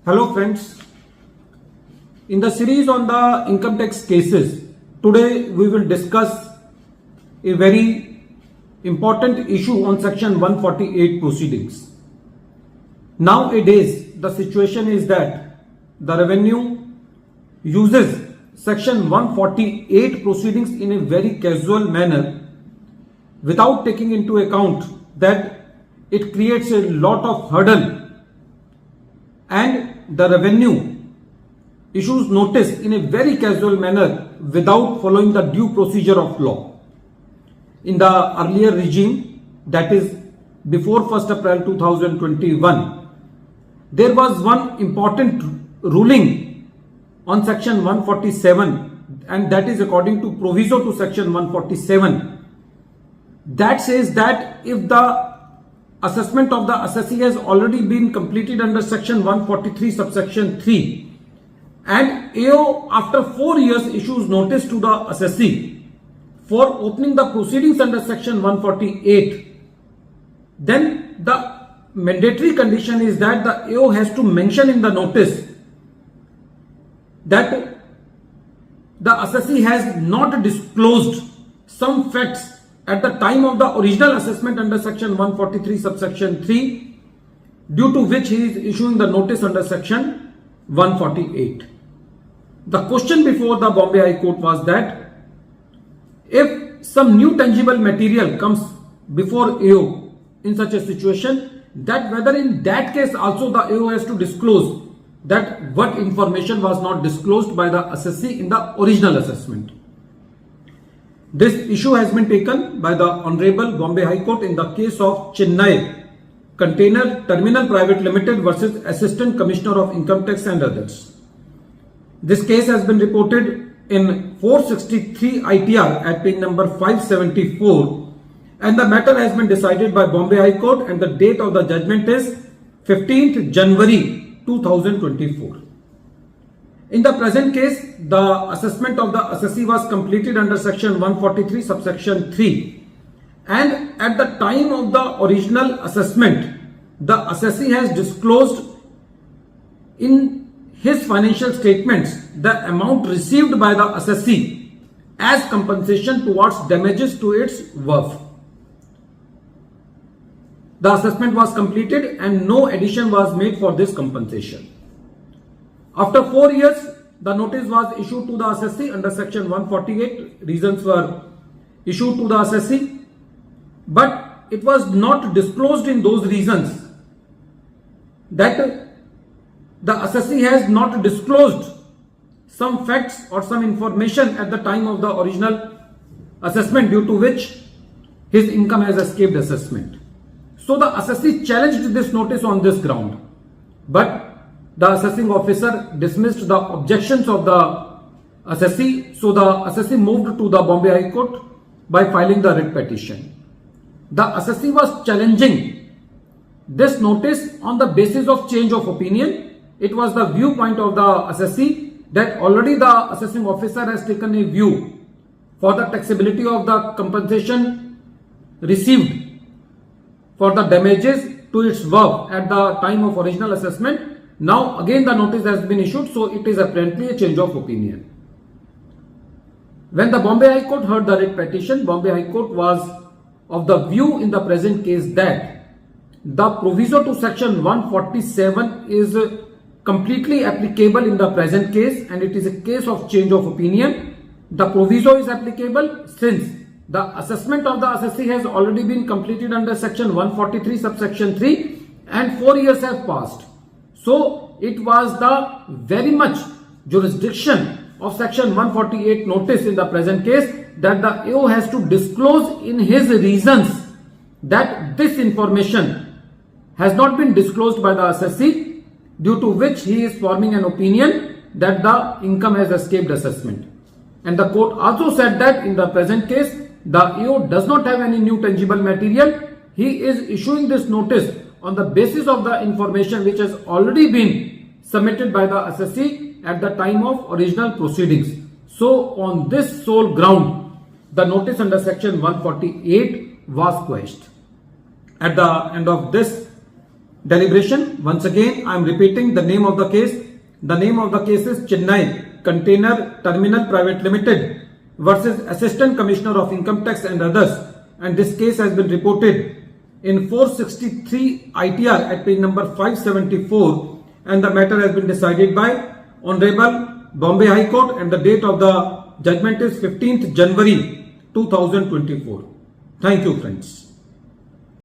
Hello friends, in the series on the income tax cases, today we will discuss a very important issue on section 148 proceedings. Nowadays, the situation is that the revenue uses section 148 proceedings in a very casual manner without taking into account that it creates a lot of hurdle and the revenue issues notice in a very casual manner without following the due procedure of law. In the earlier regime, that is before 1st April 2021, there was one important ruling on section 147, and that is according to proviso to section 147, that says that if the assessment of the assessee has already been completed under section 143 subsection 3 and AO after 4 years issues notice to the assessee for opening the proceedings under section 148, then the mandatory condition is that the AO has to mention in the notice that the assessee has not disclosed some facts at the time of the original assessment under section 143 subsection 3, due to which he is issuing the notice under section 148. The question before the Bombay High Court was that if some new tangible material comes before AO in such a situation, that whether in that case also the AO has to disclose that what information was not disclosed by the assessee in the original assessment. This issue has been taken by the Honorable Bombay High Court in the case of Chennai Container Terminal Private Limited versus Assistant Commissioner of Income Tax and others. This case has been reported in 463 ITR at page number 574, and the matter has been decided by Bombay High Court, and the date of the judgment is 15th January 2024. In the present case, the assessment of the assessee was completed under section 143 subsection 3, and at the time of the original assessment, the assessee has disclosed in his financial statements the amount received by the assessee as compensation towards damages to its worth. The assessment was completed and no addition was made for this compensation. After 4 years, the notice was issued to the assessee under section 148. Reasons were issued to the assessee, but it was not disclosed in those reasons that the assessee has not disclosed some facts or some information at the time of the original assessment, due to which his income has escaped assessment. So the assessee challenged this notice on this ground, but the assessing officer dismissed the objections of the assessee. So the assessee moved to the Bombay High Court by filing the writ petition. The assessee was challenging this notice on the basis of change of opinion. It was the viewpoint of the assessee that already the assessing officer has taken a view for the taxability of the compensation received for the damages to its worth at the time of original assessment. Now again the notice has been issued, so it is apparently a change of opinion. When the Bombay High Court heard the writ petition, Bombay High Court was of the view in the present case that the proviso to section 147 is completely applicable in the present case, and it is a case of change of opinion. The proviso is applicable since the assessment of the assessee has already been completed under section 143 subsection 3 and 4 years have passed. So it was the very much jurisdiction of section 148 notice in the present case that the AO has to disclose in his reasons that this information has not been disclosed by the assessee, due to which he is forming an opinion that the income has escaped assessment. And the court also said that in the present case, the AO does not have any new tangible material. He is issuing this notice on the basis of the information which has already been submitted by the assessee at the time of original proceedings. So on this sole ground, the notice under section 148 was quashed. At the end of this deliberation. Once again, I am repeating the name of the case. The name of the case is Chennai Container Terminal Private Limited versus Assistant Commissioner of Income Tax and others. And this case has been reported in 463 ITR at page number 574, and the matter has been decided by Honorable Bombay High Court, and the date of the judgment is 15th January 2024. Thank you, friends.